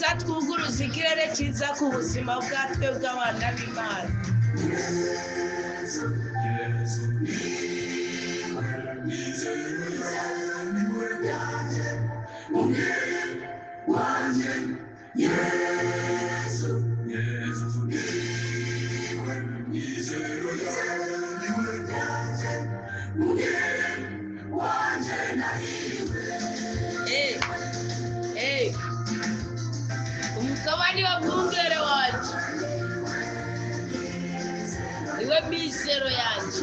reka twuguruze ikirere cyiza ku buzima bwatwe bw'abana b'Imana. Umugabane wa mwungere wacu iwe mizero yanjye.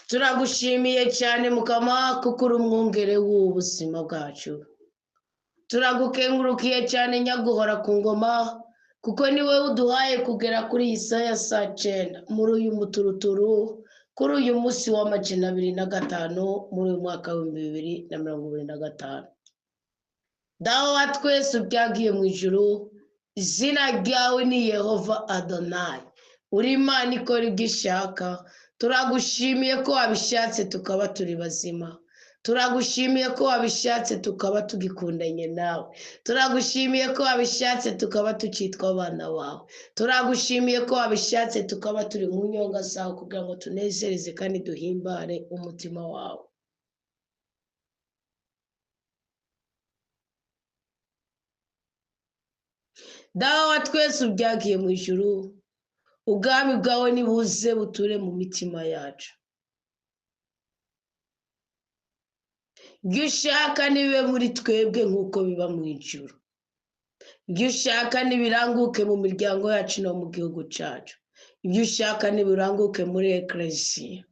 Turagushimiye cyane Mukama kuko uri umwungere w'ubuzima bwacu. Turagukengurukiye cyane Nyaguhora ku ngoma kuko niwe uduhaye kugera kuri iyi saha ya saa 9 muri uyu muturuturu kuri uyu munsi wa 25 muri uyu mwaka wa 2025. Dawe wa twese ubyagiye mu ijuru, izina ryawe ni Yehova Adonai, uri Imana ikora ibyo ishaka. Turagushimiye ko wabishatse tukaba turi bazima. Turagushimiye ko wabishatse tukaba tugikundanye nawe. Turagushimiye ko wabishatse tukaba tukitwa abana bawe. Turagushimiye ko wabishatse tukaba turi mu nyonga zawe kugira ngo tunezereze kandi duhimbare umutima wawe. Dawe wa twese ubyagiye mu ijuru, ubwami bwawe nibuze buture mu mitima yacu. Ibyo ushaka nibibe muri twebwe nk'uko biba mu ijuru. Ibyo ushaka nibiranguke mu miryango yacu no mu gihugu cyacu. Ibyo ushaka nibiranguke muri eklesiya.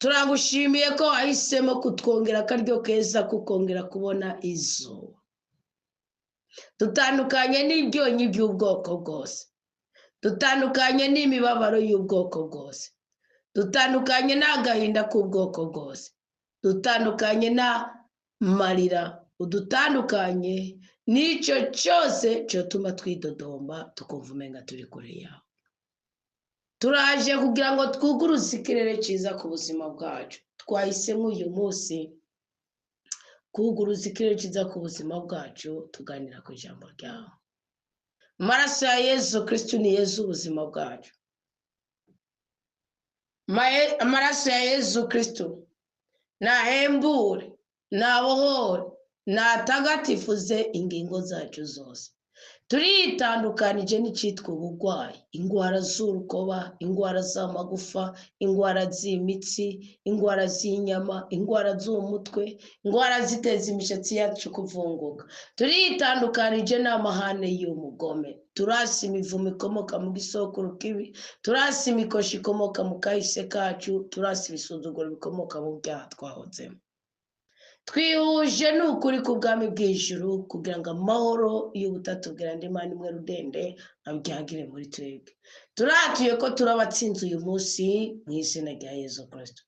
Turagushimiye ko wahisemo kutwongera akaryo keza kukongera kubona izuba. Dutandukanye n'ibyonyi by'ubwoko bwose. Dutandukanye n'imibabaro y'ubwoko bwose. Dutandukanye n'agahinda k'ubwoko bwose. Dutandukanye n'amarira. Udutandukanye n'icyo cyose cyotuma twidodomba tukumva umenga turi kure yawe. Turaje kugira ngo twuguruze ikirere cyiza ku buzima bwacu. Twahisemo uyu munsi kuguruza ikirere cyiza ku buzima bwacu, tuganira ku ijambo ryawe. Amaraso ya Yesu Kristo ni Yesu ubuzima bwacu. Amaraso ya Yesu Kristo nahembure, nabohore, natagatifuze ingingo zacu zose. Turitandukanije n'icyitwa ubugwayi, indwara z'urukoba, indwara z'amagufa, indwara z'imitsi, indwara z'inyama, indwara z'umutwe, indwara ziteza imishatsi yacu kuvunguka. Turitandukanije n'amahane y'umugome. Turasi imivumo ikomoka mu gisokuru kibi, turasi imikoshi ikomoka mu kahise kacu, turasi ibisuzuguro bikomoka mu byaha twahodzemo. Twihuje n'ukuri ku bwami bw'ijuru kugira ngo amahoro y'ubutatu bw'irandi Imana imwe rudende abyagire muri twebwe. Turatuye ko turabatsinze uyu munsi mu izina rya Yesu Kristo.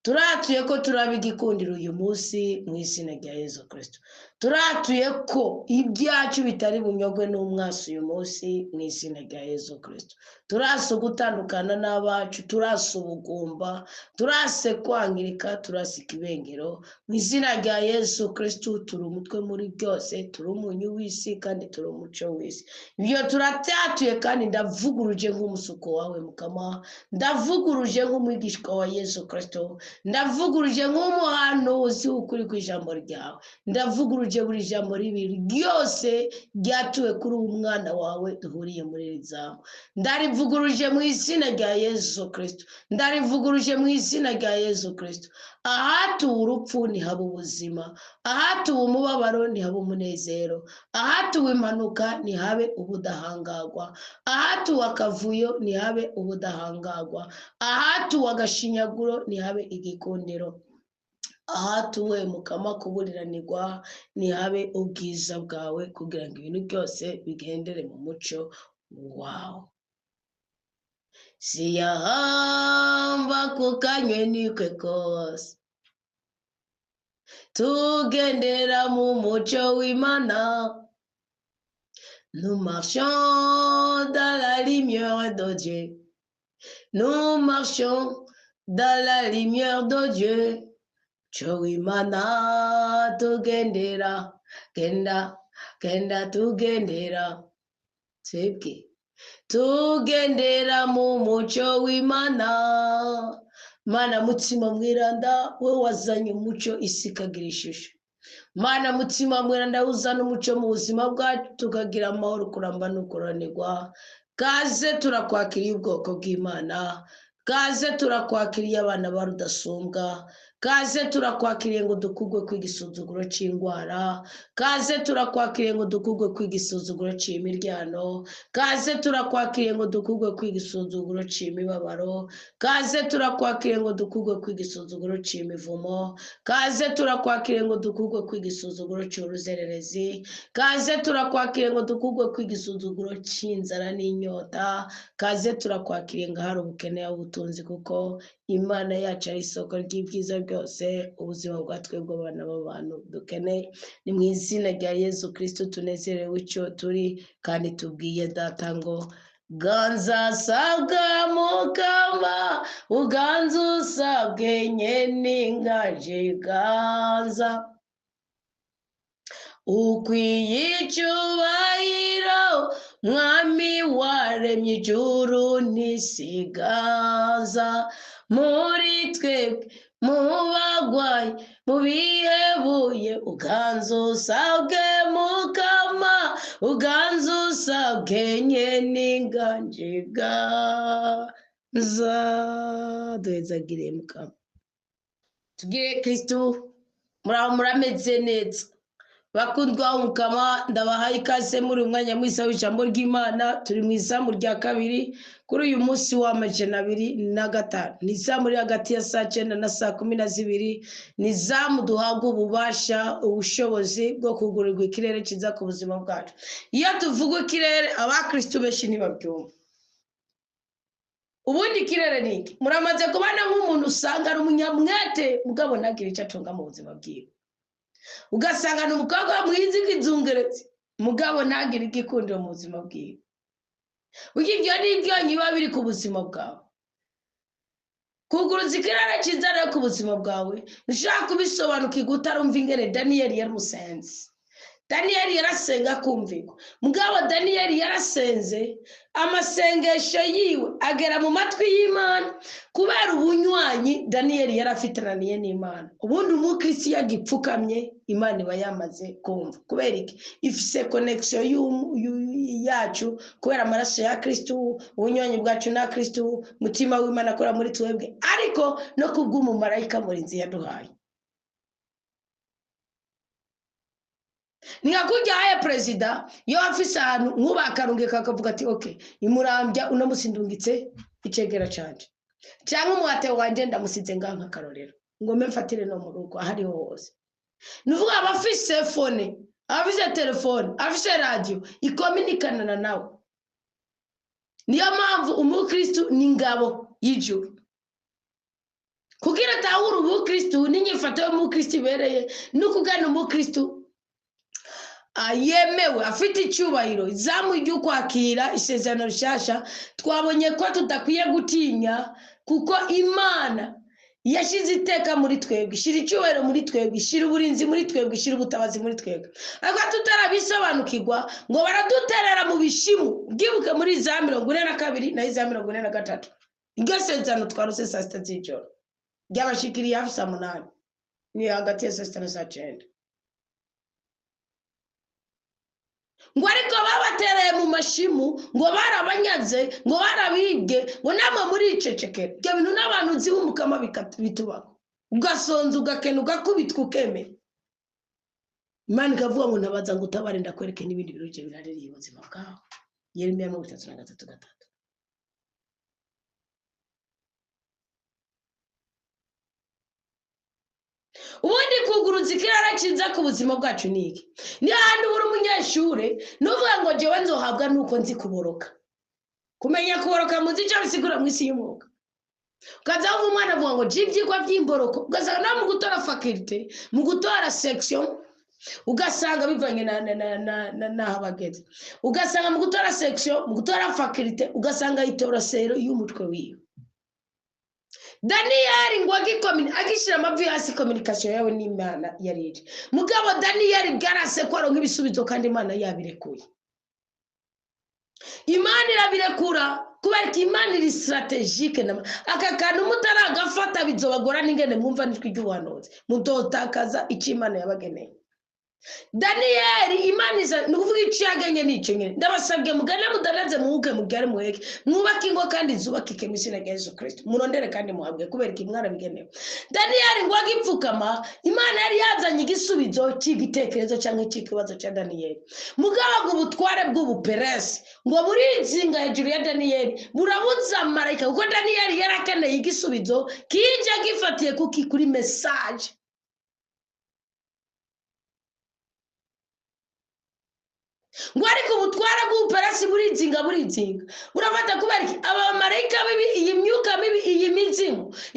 Turatuye ko turaba igikundiro uyu munsi mu izina rya Yesu Kristo. Turatuye ko ibyacu bitari bunyogwe n'umwasi uyu munsi mu izina rya Yesu Kristo. Turase gutandukana n'abacu, turase ubugumba, turase kwangirika, turase ikibengero mu izina rya Yesu Kristo. Turi umutwe muri byose, turi umunyu w'isi kandi turi umuco w'isi. Ibyo turabyatuye kandi ndavuguruje nk'umusuko wawe Mukama, ndavuguruje nk'umwigishwa wa Yesu Kristo, ndavuguruje nk'umuhanuzi ukuri ku ijambo ryawe, ndavuguruje buri jambo ribi ryose ryatuwe kuri umwana wawe duhuriye muri iri jambo. Ndarivuguruje mu izina rya Yesu Kristo, ndarivuguruje mu izina rya Yesu Kristo. Ahatuwe urupfu ntihaba ubuzima, ahatuwe umubabaro ntihaba umunezero, ahatuwe impanuka ntihabe ubudahangagwa, ahatuwe akavuyo ntihabe ubudahangagwa, ahatuwe agashinyaguro ntihabe igikundiro, ahatuwe Mukama kuburiranirwa ntihabe ubwiza bwawe, kugira ngo ibintu byose bigendere mu muco wawe. Siyahamba kukanywe nikwe kose, tugendera mu muco w'Imana. Nous marchons dans la lumière de Dieu. Nous marchons dans la lumière de Dieu. Muco w'Imana tugendera, genda tugendera. Twebwe tugendera mu muco w'Imana. Mana mutima mwiranda, we wazanye umuco isi ikagira ishusho. Mana mutima mwiranda, uzana umuco mu buzima bwacu tukagira amahoro, kuramba no kuranirwa. Kaze turakwakiriye ubwoko bw'Imana, kaze turakwakiriye abana ba Rudasumbwa, kaze turakwakiriye ngo dukugwe kwigisuzuguro c'indwara, kaze turakwakiriye ngo dukugwe kwigisuzuguro c'imiryano, kaze turakwakiriye ngo dukugwe kwigisuzuguro c'imibabaro, kaze turakwakiriye ngo dukugwe kwigisuzuguro c'imivumo, kaze turakwakiriye ngo dukugwe kwigisuzuguro c'uruzererezi, kaze turakwakiriye ngo dukugwe kwigisuzuguro c'inzara n'inyota, kaze turakwakiriye ngo hari ubukene y'ubutunzi, kuko Imana yacu ari isoko ry'ibyiza byose ubuzima bwa twebwe abana b'abantu dukeneye. Ni mu izina rya Yesu Kristo tunezerewe icyo turi, kandi tubwiye Data ngo ganza sabwa Mukama, uganza usabwe nyene ngaje ganza. Ukwiye icyubahiro Mwami waremye ijuru n'isi, ganza muri twebwe mu bagwayi mu bihebuye, uganza usabwe Mukama, uganza usabwe nyene nganje ganza. Duhezagire Mukama. Tugire Kristo. Muraho murameze neza bakundwa Mukama, ndabahaye ikaze muri umwanya mwiza w'ijambo ry'Imana. Turi mu izamu rya kabiri kuri uyu munsi w'25. ni izamu riri hagati ya saa 9 na saa 12. ni izamu duhabwa ububasha, ubushobozi bwo kugurirwa ikirere kiza ku buzima bwacu. Iyo tuvuga ikirere, abakristo benshi ntibabyumva. Ubundi ikirere ni iki? Muramaze kubana nk'umuntu usanga ari umunyamwete mugabo ntagira icyo atunga mu buzima bwiwe, ugasanga ni umukobwa mwiza ikizungeretse mugabo ntagira igikundiro mu buzima bwiwe. Ibyo ni ibyonyi biba biri ku buzima bwawe. Kuguruza ikirere cyiza rero ku buzima bwawe, ntushaka kubisobanukirwa utarumva ingene Daniyeli yaramusenze. Daniyeli yarasenga kumvikwa, mugabo Daniyeli yarasenze amasengesho yiwe agera mu matwi y'Imana, kubera ubunywanyi Daniyeli yarafitaniye n'Imana. Ubundi umukristo yagipfukamye, Imana iba yamaze kumva. Kubera iki? Ifise connection yacu, kubera amaraso ya Kristo, ubunywanyi bwacu na Kristo, mutima w'Imana akora muri twebwe, ariko no kubw'umumarayika murinzi yaduhaye. Ningakujya haya perezida yo afise ahantu nkubakarungika akavuga ati okay, imurambya uno musindungitse icegera canje, cyangwa umuhate wanje ndamusize nganka karorero ngo mfatire no mu rugo ahari hose. Nuvuga abafise phone, abafise telefone, abafise radio ikominikana nawe. niyo mpamvu umukristo ni ingabo y'ijuru. Kugira atahura umukristo n'inyifato y'umukristo ibereye no kugana umukristo yemewe afite icyubahiro, izamu ryo kwakira isezerano rishasha, twabonye ko tudakwiye gutinya kuko Imana yashize iteka muri twebwe, ishira icyubahiro muri twebwe, ishira uburinzi muri twebwe, ishira ubutabazi muri twebwe. Ariko tutarabisobanukirwa ngo baraduterera mu bishimu. Bwibuke muri za 42 na za 43 iryo sezerano twarose saa 6 z'ijoro ryabashikiriye hafi saa 8, ni hagati ya saa 6 na saa 9. Ngo ariko babatereye mu mashimu, ngo barabanyaze, ngo barabige, ngo namwe muri icecekera. Ibyo bintu n'abantu uzi umukama bitubaho, ugasonza ugakena ugakubitwa ukemera. Imana ikavuga ngo nabaza ngo utabare ndakwereke n'ibindi biruje biraririye ubuzima bwawe. Yeremiya 33:3. Ubundi kuguruza ikirara kiza ku buzima bwacu niki? Ni handi uri umunyeshure nuvuga ngo jewe nzohabwa nuko nzi kuboroka. Kumenya kuboroka muzi cyo bisigura mu isi y'umwuka. Ukaza uvu umwana avuga ngo jivyigwa by'imboroko, ugasanga no mu gutora faculty, mu gutora section, ugasanga bivanye na habageze. Ugasanga mu gutora section, mu gutora faculty, ugasanga itora sero y'umutwe wiwe. Daniel ngo agishira amavi hasi communication yawe n'Imana yarije. Mugabo Daniel bwarase ko aronka ibisubizo kandi Imana yabirekuye. Imana irabirekura kubera ko Imana iri strategique aka kantu mutaragafata bizobagora n'ingene mwumva nitwe iby'ubuhanuzi mutotakaza icyo Imana yabageneye. Daniel Imana iza nukuvuga icyagenye n'icyo nyene. Ndabasabye mugane mudanaze muhuke mubyare muheke mwubake ingo kandi zubakike mu izina rya Yesu Kristo, murondere kandi muhabwe kubera ko Imana bigenewe. Daniel ngo agipfukama Imana yari yazanye igisubizo cy'igitekerezo cyangwa cy'ikibazo cya Daniel. Mugabo ubutware bw'ubuperesi ngo burizinga hejuru ya Daniel burabuza marayika kuko Daniel yarakeneye igisubizo kije gifatiye kuri message. Ngo ariko ubutwara bw'uperasi burizinga urafata kubera aba marayika bibi iyi myuka mibi iyi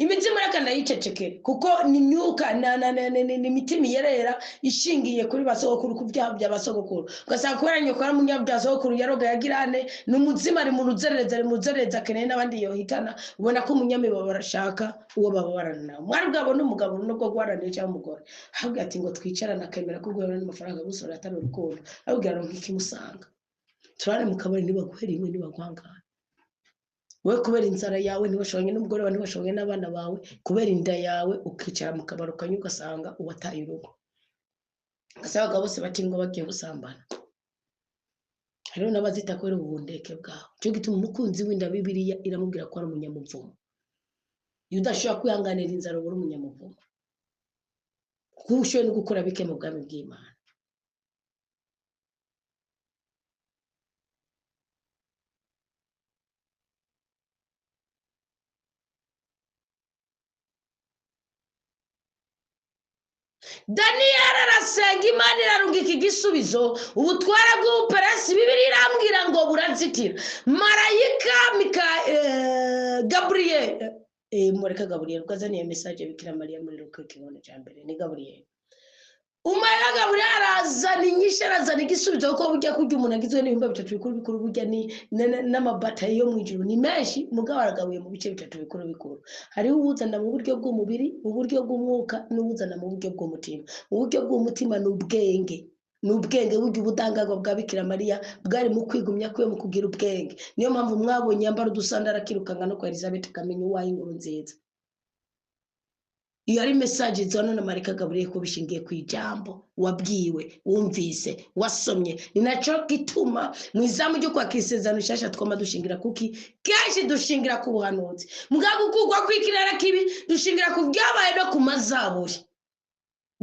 imizimu yakana yicecekere kuko ni myuka ni mitima yerera ishingiye kuri basogokuru ku byaha bya basogokuru. Ugasanga kubera nyoko ari munyabya sogokuru yaroga yagirane n'umuzima ari mu ruzereza keneye n'abandi yohitana. Ubona ko umunyamibo barashaka uwo bababarana nawe. Mwari bwabo n'umugabo n'ubwo gwarane cyangwa umugore ahubwo ati ngo twicarana akemera ko gwerana n'amafaranga gusora atari urukundo ahubwo musanga turane mu kabari nibaguhera imwe nibaguhangana we kubera inzara yawe ntibashobanye n'umugore wawe ntibashobanye n'abana bawe kubera inda yawe ukicara mu kabari ukanywa ugasanga uwataye urugo. Gasaba bose bakingo bagiye gusambana. Hariho n'abazita ko ari ubundeke bwawe. Cyo gituma umukunzi w'inda Bibiliya iramubwira ko ari umunyamuvumo. Yudashobora kwihanganira inzara uri umunyamuvumo. Kuko ushoye no gukora bike mu bwami bw'Imana. Daniel arasenga Imana irarungika igisubizo. Ubutwara bw'ubuperesi Bibiliya irambwira ngo burazitira. Marayika Gabriel mureka Gabriel ukazaniye message Bikira Mariya muri Luka kibono cya mbere ni Gabriel. Umara Gabriel arazana inyishu arazana igisubizo kuko bujya kujya umuntu agizwe n'ibimba bitatu bikuru bujya ni n'amabata yo mu ijuru ni menshi mugabo aragabuye mu bice bitatu bikuru. Hariho ubuzana mu buryo bw'umubiri, mu buryo bw'umwuka n'ubuzana mu buryo bw'umutima. Mu buryo bw'umutima n'ubwenge burya ubudangago bwa Bikira Mariya bwari mu kwigumya kwe mu kugira ubwenge. Niyo mpamvu mwabonye yambara udusandara kirukanga no kwa Elizabeth kamenya uwaye inkuru nziza. Iyo ari message zona na Marika Gabriel ko bishingiye ku ijambo wabwiwe wumvise wasomye. Ni naco gituma mu izamu ryo kwa kisezano shasha twoma dushingira kuki kenshi dushingira ku buhanuzi mugago kugwa kwikirara kibi dushingira ku byabaye no ku mazaburi.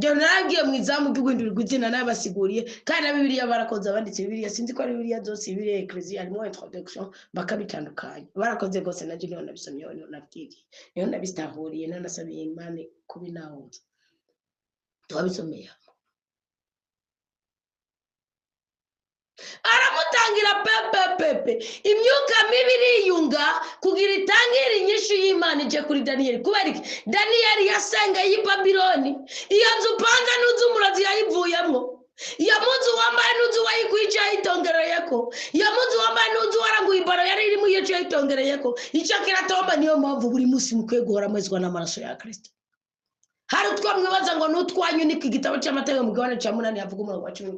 Byo narangiye mu izamu ry'ugwindura gwizina nabasiguriye kandi na Bibiliya barakoze abanditse Bibiliya sinzi ko ari Bibiliya zose Bibiliya Ecclesia harimo introduction bakabitandukanye barakoze gose na Junior nabisomye nabyigiye niyo nabistahuriye nanasabiye Imana kubinahuza twabisomeye. Aramuta birangira pepe imyuka mibi iriyunga kugira itangire inyishu y'Imana ije kuri Daniyeli. kubera iki Daniyeli yasenga y'i Babiloni, iyo nzu upanga n'inzu umurozi yayivuyemo, iyo munzu wambaye n'inzu wayikwica yayitongereyeko, iyo munzu wambaye n'inzu waranguye ibaro yari irimo iyo yayitongereyeko. icyo kiratomba, niyo mpamvu buri munsi mukwiye guhora mwezwa n'amaraso ya Kristo. hari utwo mwibaza ngo n'utwanyu niki gitabo cy'amategeko mu gabane cya 8 havuga umurongo wa 10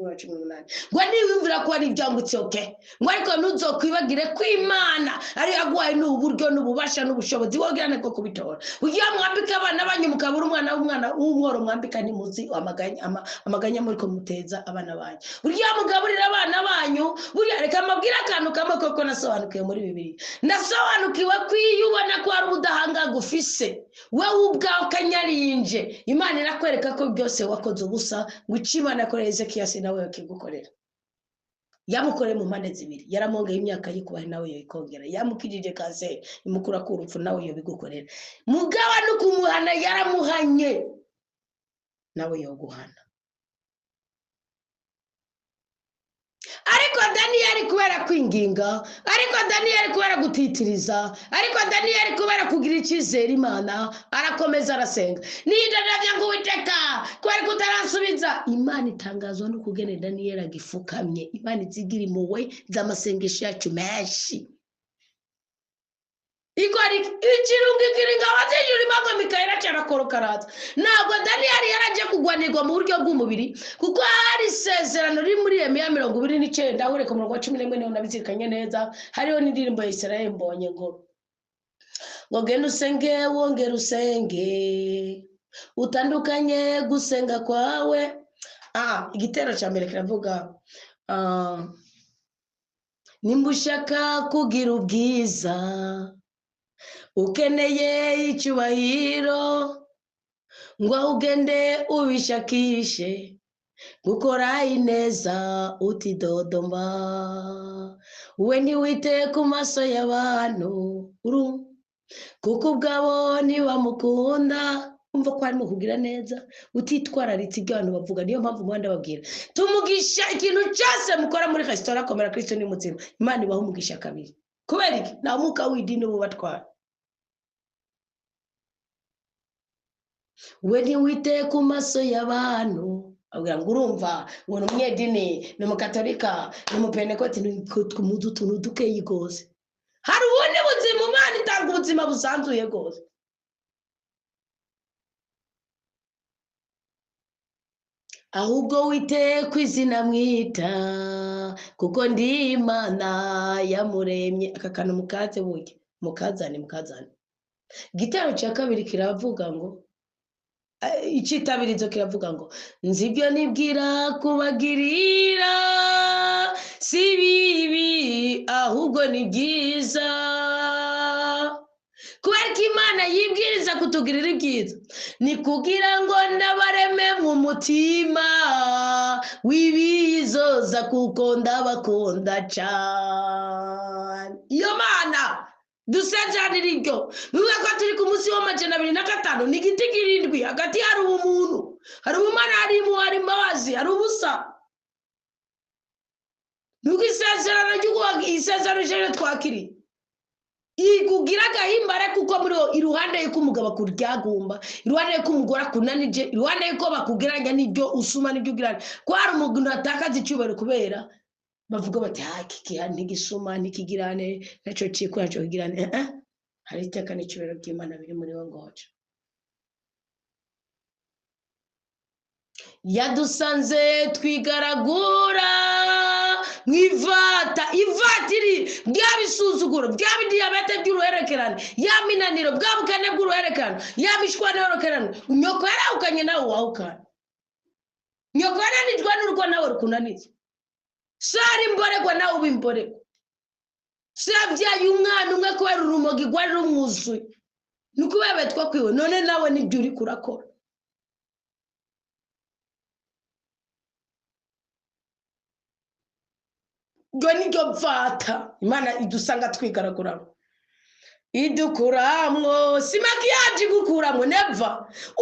ngo niwumvira ko ari ibyangutse ngo ariko ntuzokwibagire ko Imana ari yaguhaye n'uburyo n'ububasha n'ubushobozi wogirane ko kubitora. ugiye mwambika abana banyu mukabura umwana w'umworo mwambika ntimuzi amaganya muri ko muteza abana banyu. ugiye mugaburira abana banyu, buriya reka mabwira akantu kamwe koko nasobanukiye muri Bibiliya. nasobanukiwe ko iyo ubona ko ari ubudahanga gufise wowe ubwawe kanyarinje, Imana irakwereka ko byose wakoze ubusa, ngo Imana yakoreye Ezekiya nawe yakigukorera. yamukoreye mu mpande zibiri, yaramongeye imyaka y'ikubahe nawe yikongera, yamukijije kanseri imukura ku rupfu nawe yo bigukorera. mugaba no kumuhana yaramuhanye nawe yo guhana. ariko Daniyeli kubera kwinginga, ariko Daniyeli kubera gutitiriza, ariko Daniyeli kubera kugira icyizere Imana, arakomeza arasenga. nidadavya ngo Uwiteka kubera kutarasubiza, Imana itangazwa no kugene Daniyeli agifukamye. Imana izigira impuhwe z'amasengesho yacu menshi. ikora ikirungi kiringa wazijura imago Mikayeli cyarakorokaratsa. ntabwo Daniyeli yaraje kugwanirwa mu buryo bw'umubiri, kuko hari isezerano riri muri Yeremiya 29 ahureka mu 11 niho nabizirikanye neza. hariho n'indirimbo ya Israel mbonye ngo genda usenge wongera usenge utandukanye gusenga kwawe. igitero cya mbere kiravuga nimba ushaka kugira ubwiza, ukeneye icyubahiro, ngo ugende ubishakishe gukora ineza utidodomba. we ntiwite ku maso y'abantu kuko ubwabo ntibamukunda. umva ko harimo kugira neza utitwararitse ibyo abantu bavuga. niyo mpamvu umuhanda babwira tumugisha ikintu cyose mukora muri resitora komera Kristo ni mutima, Imana ibaho umugisha kabiri. kubera iki nta mwuka w'idini bubatwara. we ntiwite ku maso y'abantu. abwira ngo urumva ngo ni umunyedini, ni umukatolika, ni umupentekoti, ni utuntu dukeyi rwose. hari ubundi buzima Imana itanga ubuzima busanzuye rwose. ahubwo wite ku izina mwita, kuko ndi Imana yamuremye. aka kantu mukaze buke mukazane. igitero cya kabiri kiravuga ngo icitabirizo kiravuga ngo nzi ibyo nibwira kubagirira si bibi ahubwo ni byiza. kubera ko Imana yibwiriza kutugirira ibyiza, ni kugira ngo ndabareme mu mutima w'ibizoza, kuko ndabakunda cyane. iyo Mana dusezeranira ibyo bivuga ko turi ku munsi wa 205 ni igiti kirindwi. hagati hari ubumuntu, hari ubumana, hari impuhwe, hari imbabazi, hari ubusa. nuko isezerano ry'isezerano twakiriye igugira gahimbare, kuko muri iruhande y'uko umugabo akuryagumba, iruhande y'uko umugore akunanije, iruhande y'uko bakugiranya n'ibyo usuma n'ibyo ugirana, ko hari umuntu atakaza icyubahiro kubera bavuga bati iki gihani ntigisuma ntikigirane nacyo ciko nacyo kigirane. hari iteka n'icyubahiro by'Imana biri muri wo ngoje. yadusanze twigaragura ivatiri byabisuzuguro, byabidiyabete by'uruherekerane, yaminaniro, bwabukane bw'uruherekerane, yabishwana y'uruherekerane. nyoko yarawukanye nawe wawukana. nyoko yananijwe n'urugo nawe rukunaniza. sari imboregwa nawe uba imboregwa. sabyaye umwana umwe kubera urumogi rwari rumwuzuye, ni ukubera betwa kwiwe, none nawe nibyo uri kurakora. ngo niryo mfata Imana idusanga twigaraguramo, idukuramwo. si makiyaje gukuramwo neva,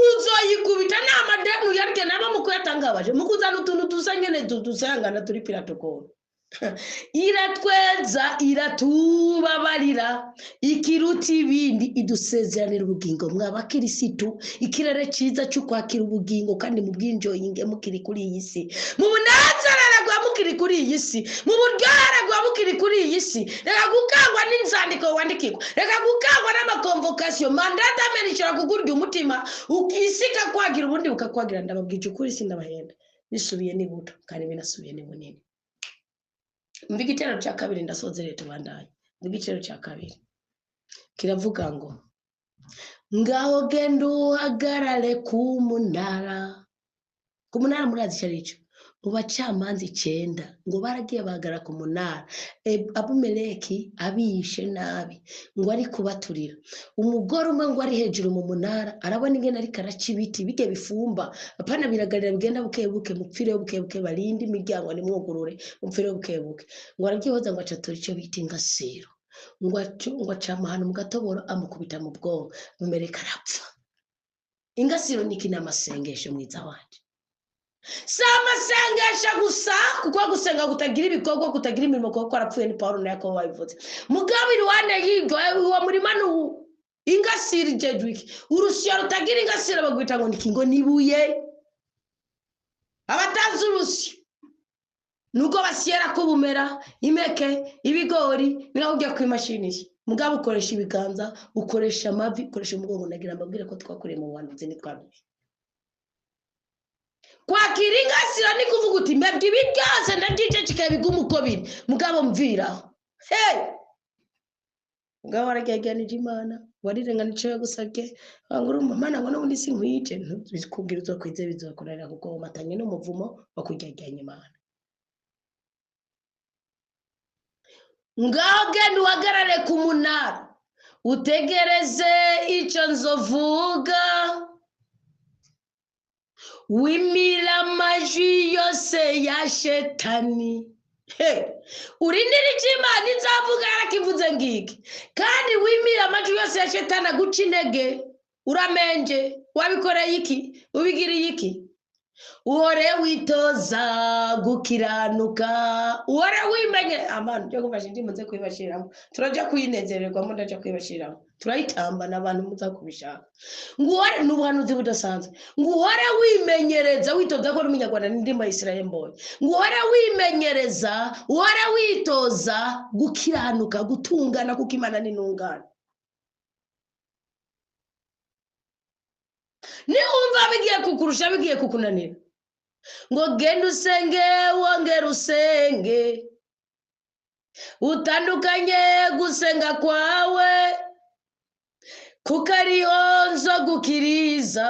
uzoyikubita n'amadeni uyarye naba mu kuyatangabaje mu kuzana utuntu dusa nyene dusangana turi piratokoro. iratweza iratubabarira ikiruta ibindi idusezeranira ubugingo mw'abakirisitu ikirere cyiza cyo kwakira ubugingo kandi mu bw'injoyinge mukiri kuri iyi si mu bunezerere bwa mukiri kuri iyi si mu buryohere bwa mukiri kuri iyi si reka gukangwa n'inzandiko wandikirwa reka gukangwa n'amakonvokasiyo mandata amenyeshera kugurya umutima ukisika kwagira ubundi bukakwagira ndababwije ukuri sindabahenda bisubiye ni buto kandi binasubiye ni bunini mbi igitero cya kabiri ndasozereye tubandanye mbi igitero cya kabiri kiravuga ngo ngaho genda uhagarare ku munara murazi icyo ari cyo mu bacamanza 9 ngo baragiye bahagarara ku munara Abimeleki abishe nabi ngo ari kubaturira umugore umwe ngo ari hejuru mu munara arabona ingene ariko araca ibiti bige bifumba apana biragarira bigenda bukebuke mupfire bukebuke barinde imiryango nimwugurure mupfire bukebuke ngo aragihoza ngo acatura icyo bita ingasiro ngo acamahana mu gatoboro amukubita mu bwonko Abimeleki arapfa ingasiro ni kinamasengesho mwiza wanje sama sengesha gusa kuko gusenga kutagira ibikorwa kutagira imirimo kuko arapfuye ni Paulo na Yakobo babivuze mugabiri wane yigo uwo murima nu ingasiri jedwiki urusyo rutagira ingasira bagwita ngo nikingo nibuye abatazi urusyo nuko basyera ko bumera imeke ibigori ninaho ujya ku imashini mugabo ukoresha ibiganza ukoresha amavi ukoresha umugongo nagira mbabwire ko twakoreye mu bantu zini twabiye kwakira ingasira ni kuvuga uti mbebye ibigaze ndagice kikabigumu uko biri mugabo mvira mugabo warageganije Imana warirenganije gusabye nguru mama nango n'ubundi sinkwite kubwira uzo kwize bizokorera kuko matanye n'umuvumo bakujyajyanye Imana ngaho genda uhagarare ku munara utegereze icyo nzovuga wimira amajwi yose ya shetani urinira icyo Imana izavuga yarakivuze ngiki kandi wimira amajwi yose ya shetani aguca intege uramenje wabikoreye iki ubigiriye iki uhore witoza gukiranuka uhore wimenye amana byo gufasha indimo nze kwibashiramo turajya kuyinezererwamo ndaje kwibashiramo turayitamba n'abantu muza kubishaka nguhore n'ubuhanuzi budasanzwe nguhore wimenyereza witoza ko n'umunyarwanda n'indimo ya Israel mbonye nguhore wimenyereza uhore witoza gukiranuka gutungana kuko Imana ni ntungane ni umva bigiye kukurusha bigiye kukunanira ngo genda usenge wongera usenge utandukanye gusenga kwawe kuko ariho nzo gukiriza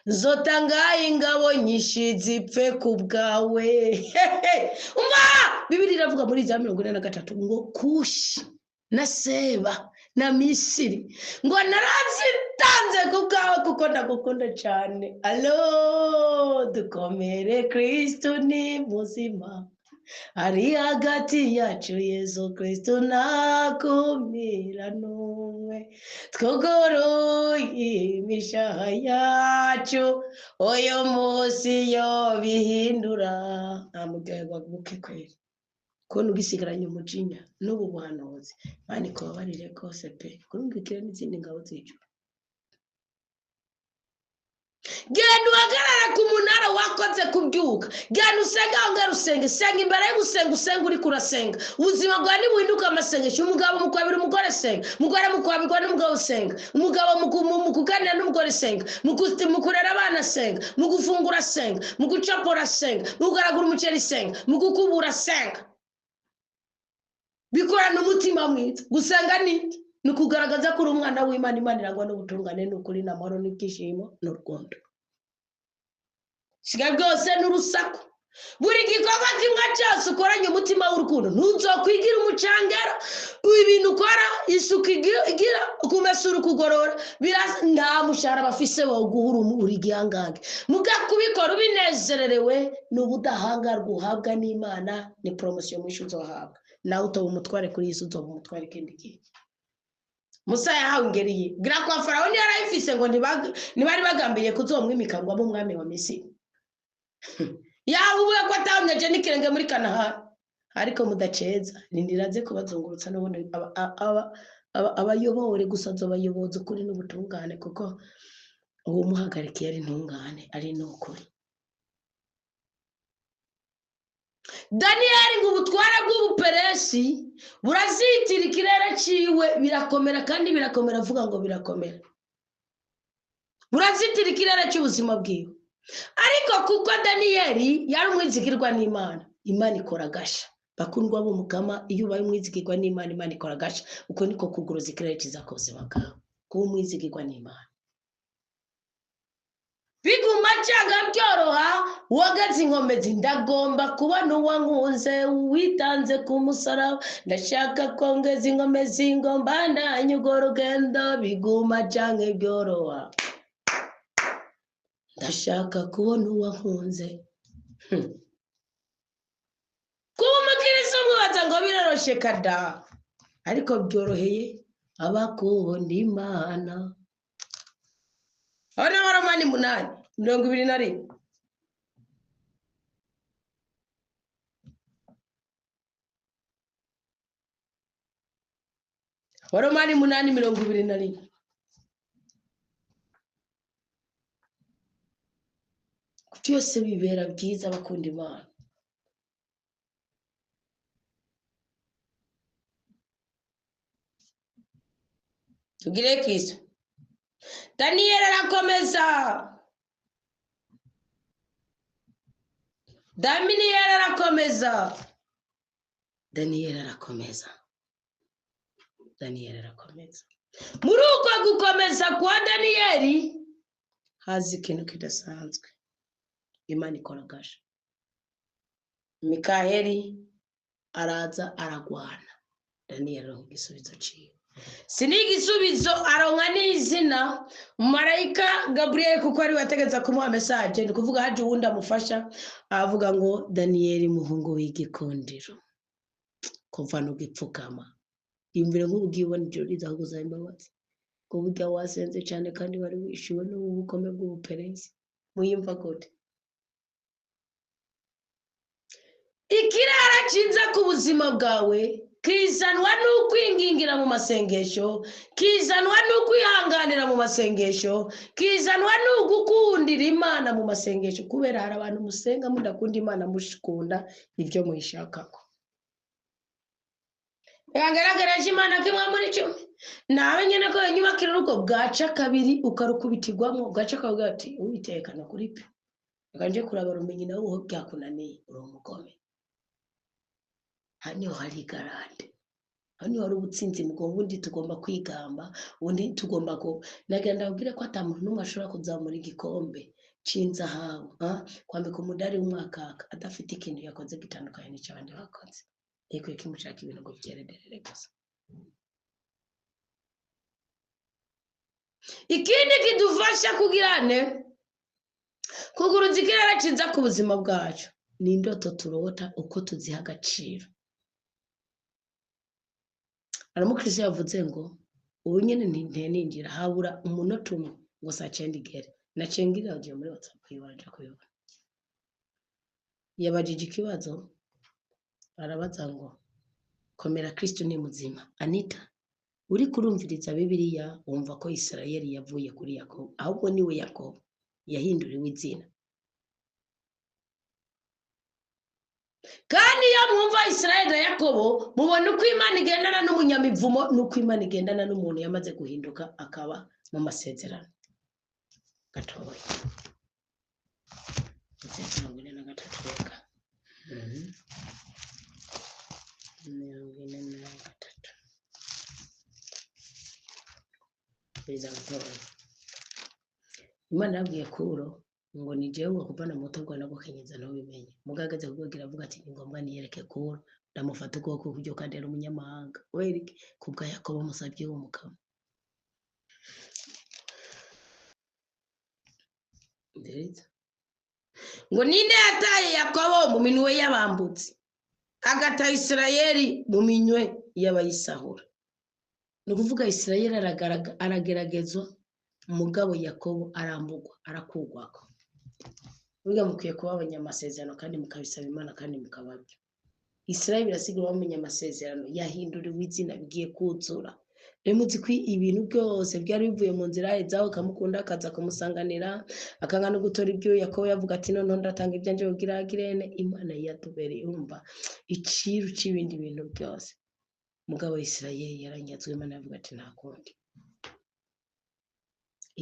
zotangaye ingabo nyinshi zipfe ku bwawe umva Bibiri iravuga muri za 43 ngo Kushi na Seba na Misiri ngo narazitanze kubwawe kuko ndagukunda cyane alo dukomere Kristo ni muzima ari hagati yacu Yesu Kristo nakumira numwe twogoroye imishaha yacu oyo munsi yo bihindura amugaywa buke kweli kono gisigaranye umujinya n'ubu buhanuzi bani ko barire kose pe kurungikira n'izindi ngabo z'ijuru genda uhagarara ku munara wakoze kubyuka genda usenga ongera usenge senga imbere yo gusenga uri kurasenga ubuzima bwawe nibuhinduka amasengesho umugabo mukwabira umugore senga umugore mukwabirwa n'umugabo senga umugabo mukuganira n'umugore senga mukurera abana senga mugufungura senga mugucapora senga mugaragura umuceri senga mugukubura senga bikorana umutima mwiza gusenga ni kugaragaza ko uri umwana w'Imana Imana irangwa n'ubutungane n'ukuri n'amahoro n'ibyishimo n'urukundo siga byose n'urusaku buri gikorwa kimwe cyose ukoranye umutima w'urukundo ntuzokwigira umucangero ibintu ukora isuku igira ukumesura ukugorora nta mushahara bafise wo guhura uri gihangange mugakubikora ubinezererewe n'ubudahangarwa uhabwa n'Imana ni promotion mwishu uzohabwa nawe utoba umutware kuri Yesu uzoba umutware kindi gihe Musa yahawe ingeriye gira kwa Farawo ni yarayifise ngo ntibari bagambiriye kuzomwimika ngo abe umwami wa Misiri yabuwe ko atamenye n'ikirenge muri Kanahani ariko mudaceza nindiraze kubazungurutsa n'ubundi abayobore gusa azobayoboza ukuri n'ubutungane kuko uwo muhagarikiye ari ntungane ari n'ukuri. Daniyeli ngo ubutwara bw'ubuperesi burazitira ikirere ciwe birakomera kandi birakomera avuga ngo birakomera burazitira ikirere cy'ubuzima bwiwe ariko kuko Daniyeli yari umwizigirwa n'Imana Imana ikora gasha bakundwa b'umukama iyo ubaye umwizigirwa n'Imana Imana ikora gasha uko niko kuguruza ikirere kiza ku buzima bwawe kuba umwizigirwa n'Imana biguma cyanga byoroha wagaze inkomezi ndagomba kubona uwankunze witanze ku musaraba ndashaka kongeza inkomezi ngo mbandanye urwo rugendo biguma cyanga byoroha ndashaka kubona uwankunze kuba umukristo mwibaza ngo biroroshe kada ariko byoroheye abakunda Imana. Hano Waromani 8:21 Waromani 8:21 byose bibera byiza bakunda Imana. Tugire Kristo. Daniyeli arakomeza. Daniyeli arakomeza. Daniyeli arakomeza. Daniyeli arakomeza. Muri uko gukomeza kwa Daniyeli hazi ikintu kidasanzwe. Imana ikora gasha. Mikayeli araza aragwana. Daniyeli igisubizo ciwe. Sinigisubizo aronka n'izina marayika Gabriel kuko ari wategetse kumuha message ni kuvuga haje uwundi amufasha avuga ngo Daniyeli muhungu w'igikundiro kuva no gipfukama imbere nk'ubwibone ijoro riza kuguza imbabazi kuburya wasenze cyane kandi wari wishiwe n'ubukome bw'ubuperesi muyimva gute ikirara kiza ku buzima bwawe kizanwa n'ukwingingira mu masengesho kizanwa n'ukwihanganira mu masengesho kizanwa n'ugukundira Imana mu masengesho kubera hari abantu musenga mudakunda Imana mushikunda ibyo muyishakako yagaragaraje Imana kimwe muri cyo nawe nyene ko nyubakira urugo bwaca kabiri ukarukubitirwamo bwaca kavuga ati uwitekana kuri pe akanje kuraba rumenyi nawe uho byakunaniye uri umugome. Hano hari garante hano hari ubutsinzi mugongo undi tugomba kwigamba undi tugomba ko nagenda ubwire ko atamuntu numwe ashobora kuzamura igikombe cinzahabu kwambika umudari w'umwakaka adafite ikintu yakoze gitandukanye n'icabandi bakoze eko kimushaka ibintu ngo byerederere gusa. Ikindi kidufasha kugirane kuguruza ikirere ciza ku buzima bwacu ni indoto turota uko tuziha agaciro. Aramukristo yavuze ngo ubu nyene ninjira habura umunota umwe ngo saa 9 igere nacengira agiye muri WhatsApp yibaje kubibona yabajije ikibazo arabaza ngo komera Kristo ni muzima. Anita uri kurumviriza Bibiliya wumva ko Isirayeli yavuye kuri Yakobo ahubwo niwe Yakobo yahinduriwe izina kandi iyo mwumva Isirayeli na Yakobo mubona uko Imana igendana n'umunyamivumo nuko Imana igendana n'umuntu yamaze guhinduka akaba mu masezerano gatoya. Imana yabwiye Kuro ngo ni jewe kuvana moto ngo nagukenyeza no bimenye mugagaze kugira avuga ati ni ngombwa niyereke Kuro ndamufata ukuboko kujyo kandi ari umunyamahanga wereke kubwa Yakobo musabye w'umukama ndetse ngo ninde yataye Yakobo mu minwe y'abambutsi agata Isirayeli mu minwe y'abayisahura. Ni kuvuga Isirayeli arageragezwa umugabo Yakobo arambugwa arakugwako. Biga mukwiye kuba abanyamasezerano kandi mukabisaba Imana kandi mukababyo. Israel birasigura bamenye amasezerano yahinduriwe izina bigiye kuzura. Rero muzi ko ibintu byose byari bivuye mu nzira zawe kamukunda akaza kumusanganira akangana gutora ibyo Yakobo yavuga ati none ndatanga ibyanje kugira agirene Imana yatubereye urumva iciru c'ibindi bintu byose. Mugabo Israel yaranyazwe Imana yavuga ati nta kundi.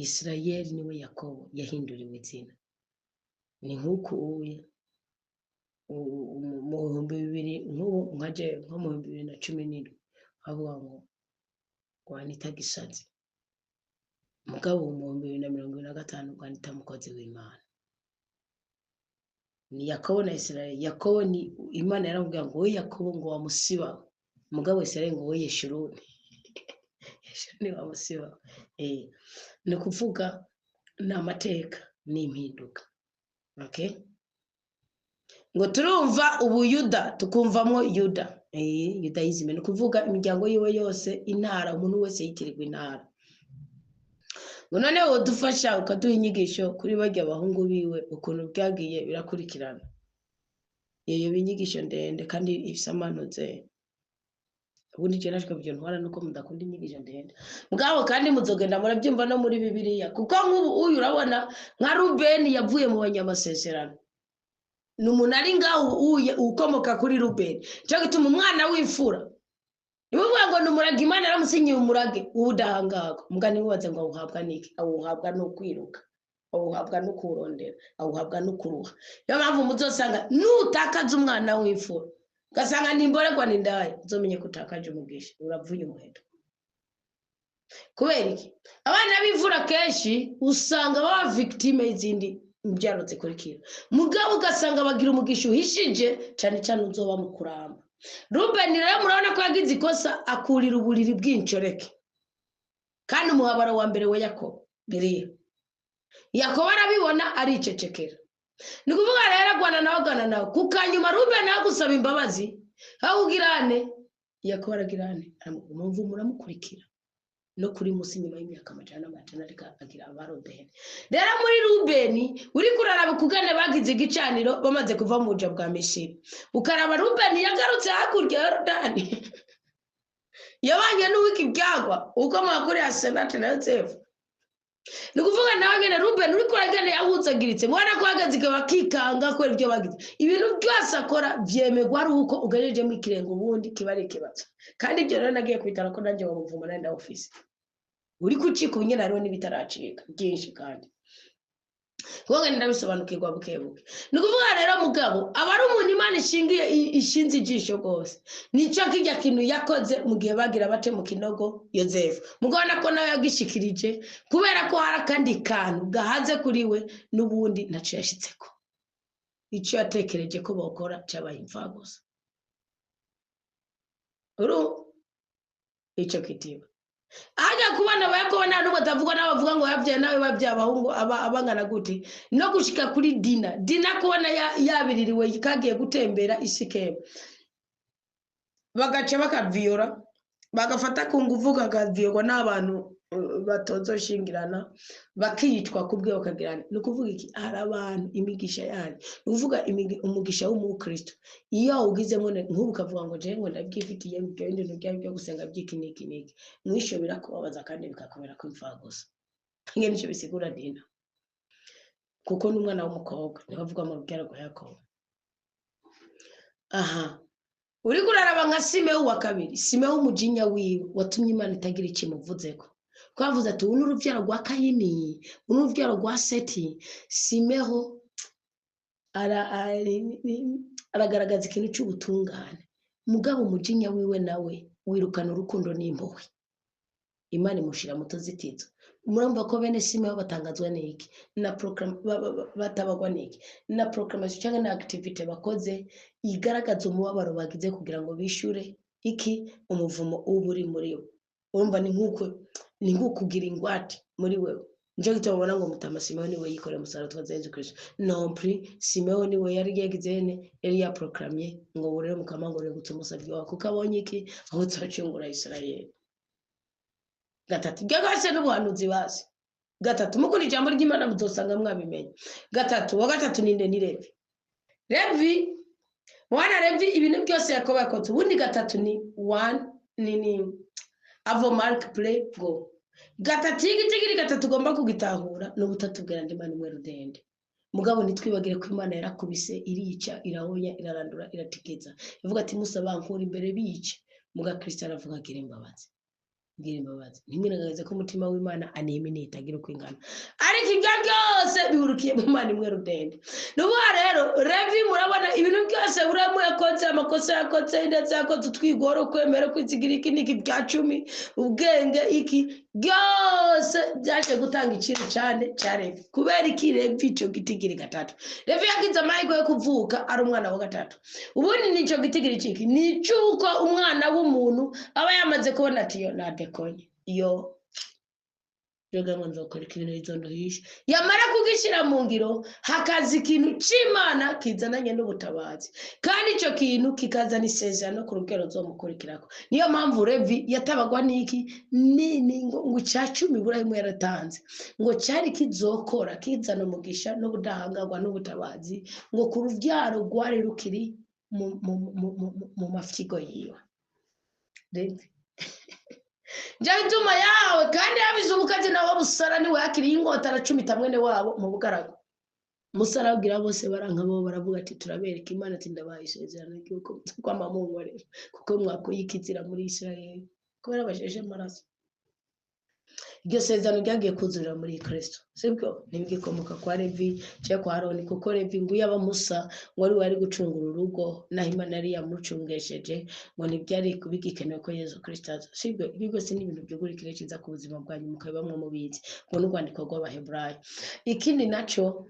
Israel niwe Yakobo yahinduriwe izina. Ni nk'uko uye mu 2000 nkaje nko mu 2017 havuga ngo Rwanita Gisazi. Mugabo mu 2025 Rwanita mukozi w'Imana. Ni Yakobo na Israel. Yakobo ni Imana yaramubwira ngo we Yakobo ngo wamusiba. Mugabo Israel ngo we Yeshuruni. Yeshuruni wamusiba. Ni kuvuga n'amateka n'impinduka. Okay? Ngo turumva ubuyuda tukumvamo Yuda. Yudaism ni kuvuga imiryango yiwe yose intara umuntu wese yitirirwa intara. Ngo none wodufasha ukaduha inyigisho kuri barya abahungu biwe ukuntu byagiye birakurikirana. Iyo binyigisho ndende kandi ifise amanuze. Ubundi je nashaka byo ntwara nuko mudakunda inyigisho ndende. Mugabo kandi muzogenda murabyumva no muri Bibiliya kuko nk'ubu uyu urabona nka Rubeni yavuye mu banyamasezerano. Numuntu ari ngaho ukomoka kuri Rubeni. Cyo gituma umwana w'imfura. Nibuvuga ngo numurage Imana yaramusinyiye umurage ubudahangaga. Mugani wibaze ngo uhabwa niki? Awuhabwa no kwiruka. Awuhabwa no kurondera. Awuhabwa no kuruha. Yo mpamvu muzosanga nutakaza umwana w'imfura. Gasanga nimboregwa n'indaya uzomenye kutakaje umugisha. Uravuye umuheto. Kubera iki? Abana b'imfura kenshi usanga baba victime y'izindi mbyaro zikurikira. Mugabo ugasanga bagira umugisha uhishije cyane cyane uzoba mu kuramba. Rubeni rero murabona ko yagize ikosa akurira uburiri bw'incoreke. Kandi umuhabara wa mbere we Yakobo biriya. Yakobo arabibona aricecekera. Ni kuvuga rero agwana nawe kukanyuma Rubeni agusaba imbabazi ahugirane Yakobo aragirane amumva muramukurikira. No kuri musi nyuma y'imyaka amajana ariko agira abarodehene. Rero muri Rubeni uri kuraraba kugane bagize igicaniro bamaze kuva mu buja bwa Misiri. Ukaraba Rubeni yagarutse hakurya Yorodani. Yabanye n'uwiki byagwa uko makuri ya Senate na Yosefu. Ni kuvuga nawe nyene Rubeni uri kuragane yahuzagiritse mwana ko hagaze bakikanga ko ibyo bagize. Ibintu byose akora byemegwa ari uko ugajeje mu kirengo ubundi kibare kibaza. Kandi ibyo rero nagiye kwitara ko nanjye wamuvuma nenda office. Uri kucika ubunyene hariho n'ibitaracika byinshi kandi. Kuvuga ndabisobanukirwa bukebuke. Ni kuvuga rero mugabo abari umuntu Imana ishinze ijisho gose. Nico kijya kintu yakoze mu gihe bagira bate mu kinogo Yosefu. Mugabana ko nawe yagishikirije kubera ko hari kandi kantu gahaze kuri we n'ubundi ntaco yashitseko. Ico yatekereje ko bokora cyabaye imfa gusa. Ico kitiba. Aja kubana bayakobana n'ubu batavuga n'abavuga ngo yabyaye nawe babyaye abahungu abangana gute no gushika kuri Dina kubona yabiririwe kagiye gutembera Isikemu bagace bakaviora bagafata ku nguvu kagaviyorwa n'abantu batozoshingirana bakicwa kubwe bakagirana. No kuvuga iki hari abantu imigisha yani uvuga umugisha w'umukristo iyo ugizemo nk'ubu kavuga ngo je ngo ndabyifitiye ibyo bindi byo gusenga by'ikiniki mwisho birakubabaza kandi bikakomera ko imfa gusa. Nge nico bisigura Dina kuko n'umwana w'umukobwa nibavuga mu rubyaro rwa Yakobo. Aha uri kuraraba nka Simewu wa kabiri. Simewu umujinya wiwe watumye Imana itagira ikimuvuzeko. Kwavuze ati ubu n'uruvyaro rwa Kayini n'uruvyaro rwa Seti. Simeho aragaragaza ikintu cy'ubutungane mugabo umujinya wiwe nawe wirukana urukundo n'impuhwe. Imana imushira mutozitizo. Murumva ko bene Simeho batangazwa n'iki na program batabagwa n'iki na proclamation cyangwa na activity bakoze igaragaza umubabaro bagize kugira ngo bishure iki umuvumo uburi muri we. Urumva ni nkuko kugira ingwate muri wewe. Nje gitobona ngo mutama Simeho niwe yikorera musaro twazenze Kristo. Non plus Simeho niwe yari yagizene yari ya proclamye ngo urere mukamangore gutumusabye wa kuko abonye iki aho twacungura Israel. Gatatu gagase n'ubuhanuzi basi. Gatatu mukuri ijambo ry'Imana muzosanga mwabimenye. Gatatu wa gatatu ninde ni Levi. Mwana Levi ibintu byose Yakobo yakoze ubundi gatatu ni one nini avo mark play go gatatu y'igiti gatatu ugomba kugitahura n'ubutatu bwera ndi Imana imwe rudende mugabo nitwibagire ko Imana yarakubise irica irahonya irarandura iratikeza ivuga ati Musa bankura imbere bice muga Kristo aravuga gira imbabazi ntimwirengageze ko umutima w'Imana anemene itagira uko ingana ariko ibyo byose bihurukiye mu Imana imwe rudende n'ubu rero Levi murabona ibintu byose buramu yakoze amakosa yakoze ndetse yakoze twigoro kwemera kwizigira iki niki bya 10 ubwenge iki byose byaje gutanga ikintu cyane cya Levi kubera iki Levi cyo gitigiri gatatu Levi yagize amahirwe yo kuvuka ari umwana wa gatatu ubundi nicyo gitigiri ciki ni cyuko umwana w'umuntu aba yamaze kubona ati yo nadekonye yo Joga ngo nzokora ikintu izonohisha yamara kugishira mu ngiro hakazi ikintu c'Imana kizananye n'ubutabazi kandi ico kintu kikazana isezerano ku rugero zomukurikirako niyo mpamvu Levi yatabagwa niki nini ngo cya 10 Ibrahimu yaratanze ngo cyari kizokora kizana umugisha n'ubudahangagwa n'ubutabazi ngo ku ruvyaro rwari rukiri mu mafyigo yiwe Levi Jabituma yawe kandi yabize umukazi nawe busara niwe yakiriye inkota aracumita mwene wabo mu bugarago Musara abwira bose barankabo baravuga ati turabereka Imana ati ndabaye isezerano ryuko kwamamungorera kuko mwakuyikizira muri Israeli kubera bajeje maraso iryo sezerano ryagiye kuzurira muri Kristo sibyo ntibigikomoka kwa Levi cyo kwa Aroni kuko Levi ngo yaba Musa wari gucungura urugo naho Imana yari yamucungesheje ngo ntibyari kubigikenewe ko Yesu Kristo aza sibyo ibyo si n'ibintu byugurikire kiza ku buzima bwanyu mukabamwe mubizi ngo n'urwandiko rw'Abaheburayo ikindi naco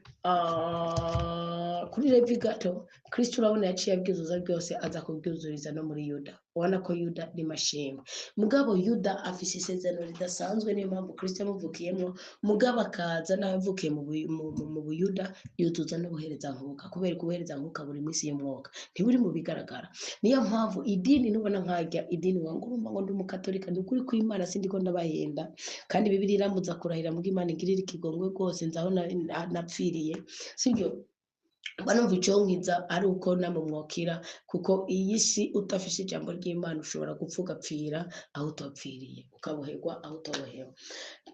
kuri Levi gato Kristo urabona yaciye abwizuza byose aza kubyuzuriza no muri Yuda ubona ko Yuda ni mashimwe mugabo Yuda afise isezerano ridasanzwe niyo mpamvu Kristo yamuvukiyemo mugabo akaza navukiye mu Buyuda yuzuza no buhereza nkuka kubera kubuhereza nkuka buri minsi y'umwuka ntiburi mu bigaragara niyo mpamvu idini nubona nkajya idini wangu urumva ngo ndi umukatolika ndi kuri kw'Imana sindi ko ndabahenda kandi Bibiliya iramuza kurahira mu Imana igirira ikigongwe rwose nzaho napfiriye sibyo Banumva iconkiza ari uko namumwokira kuko iyi si utafishe ijambo ry'Imana ushobora gupfuga pfira aho utopfiriye ukaboherwa aho utobohewe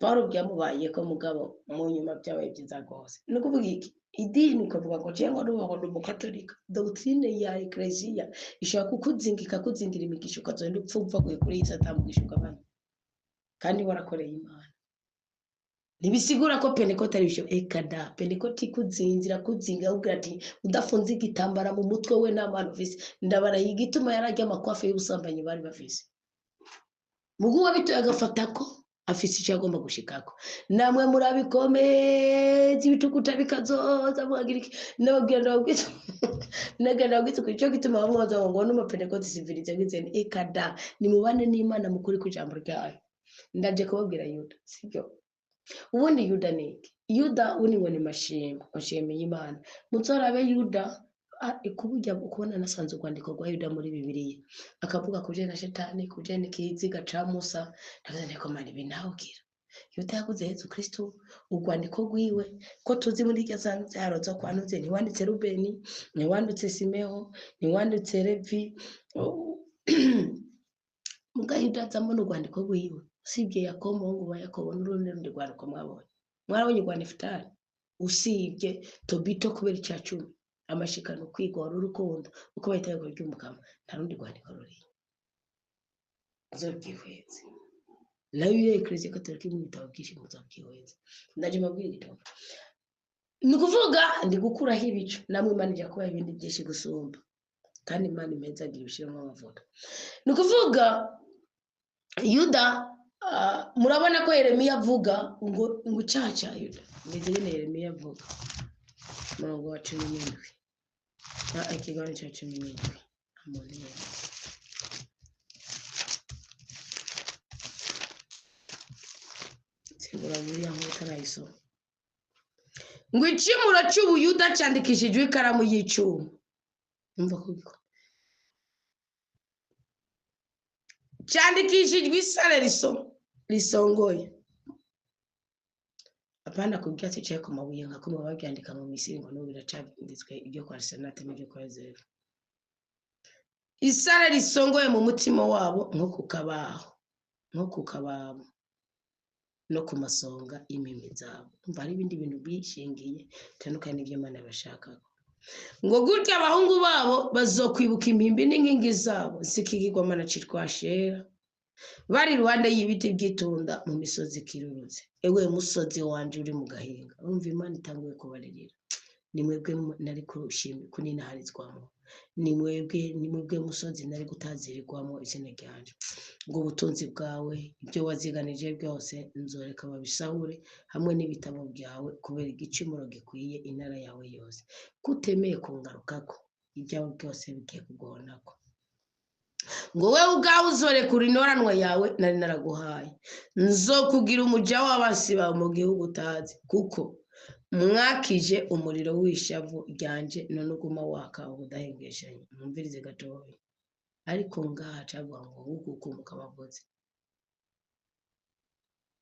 Paulo byamubaye ko mugabo mu nyuma byabaye byiza gose nukuvuga iki idini ukavuga ngo cyangwa n'ubuhondo mu katolika doctrine ya ecclesia ishaka kuzingira imigisho ukazenda upfupfa kuri isatambugisha ukabana kandi warakoreye Imana Nibisigura ko Pentecote ari byo ekada Pentecote kuzinzira kuzinga ubwo ati udafunze igitambara mu mutwe we n'abantu visi ndabara yigituma yarajya amakwafe y'ubusambanyi bari bafise muguwa bito agafata ko afise icyo agomba gushikako namwe murabikomeza ibitukuta bikazoza bwagiriki nabagenda bagwitse kucyo gituma bamwoza ngo no Pentecote civilize gizene ekada ni mubane n'Imana mukuri ku jambo ryayo ndaje kubabwira Yuda sibyo ubundi Yuda niki Yuda uni ngo ni mashimwe y'Imana muzorabe Yuda ikubujya ukubona nasanze urwandiko rwa Yuda muri Bibiliya akavuga kuje na shetani kuje n'ikiziga ca Musa ndazane ko mari binawugira Yuda yaguze Yesu Kristo urwandiko rwiwe ko tuzi muri iryo sanze haroza kwanuze ntiwanditse Rubeni ntiwanditse Simeo ntiwanditse Levi muga Yuda zamona urwandiko rwiwe usibye Yakobo ngo bayakobo n'urundi rwandiko mwabonye Nefutali usibye Tobito kubera icya 10 amashikano kwigora urukundo uko bahitaye ko ry'umukama nta rundi rwandiko ruri azobyihweze nayo Ecclesia Catholic mu bitabo byinshi muzabyihweze ndaje mabwira igitabo ni kuvuga ndi gukuraho ibico namwe Imana ijya kuba ibindi byinshi gusumba kandi Imana imeza agira ibishiramo amavuta ni kuvuga Yuda murabona ko Yeremiya avuga ngo cyaca Yuda ngeze Yeremiya avuga murongo wa 17 ikigano cya 17 amone sibura buri aho tarayiso ngo icimura cy'Ubuyuda cyandikishijwe ikaramu y'icuma umva ko cyandikishijwe isare risongoye apana kubyatse cyaye ku mabuye nka kuma babyandika mu Misiri ngo no biracabinditswe ibyo kwa Senate n'ibyo kwa Zeru isara risongoye mu mutima wabo nko ku kabaho no ku masonga y'imimi zabo. Umva hari ibindi bintu bishingiye bitandukanye n'ibyo Imana yabashakaga. Ngo gutya abahungu babo bazokwibuka impimbi n'inkingi zabo zikigirwamana citwa Ashera, bari iruhande y'ibiti by'itunda mu misozi kirurutse. Ewe musozi wanje uri mu gahinga. Urumva Imana itanguye kubarerera. Ni mwebwe nari kushimira kuninaharizwamo. Ni mwebwe musozi nari gutazirirwamo izina ryanje. Ubwo butunzi bwawe ibyo waziganije byose nzoreka babisahure hamwe n'ibitabo byawe kubera igicumuro gikwiye intara yawe yose. Kutemeye kungarukako ibyawe byose bigiye kuguhonako. Ngo wewe ubwawe uzorekura intoranwa yawe nari naraguhaye. Nzokugira umuja w'abasi bawe mu gihugu utazi, kuko mwakije umuriro w'ishavu ryanje none uguma waka ubudahengeshanye. Mwumvirize gatoya. Ariko ngaha cavuga ngo ukumuka bavuze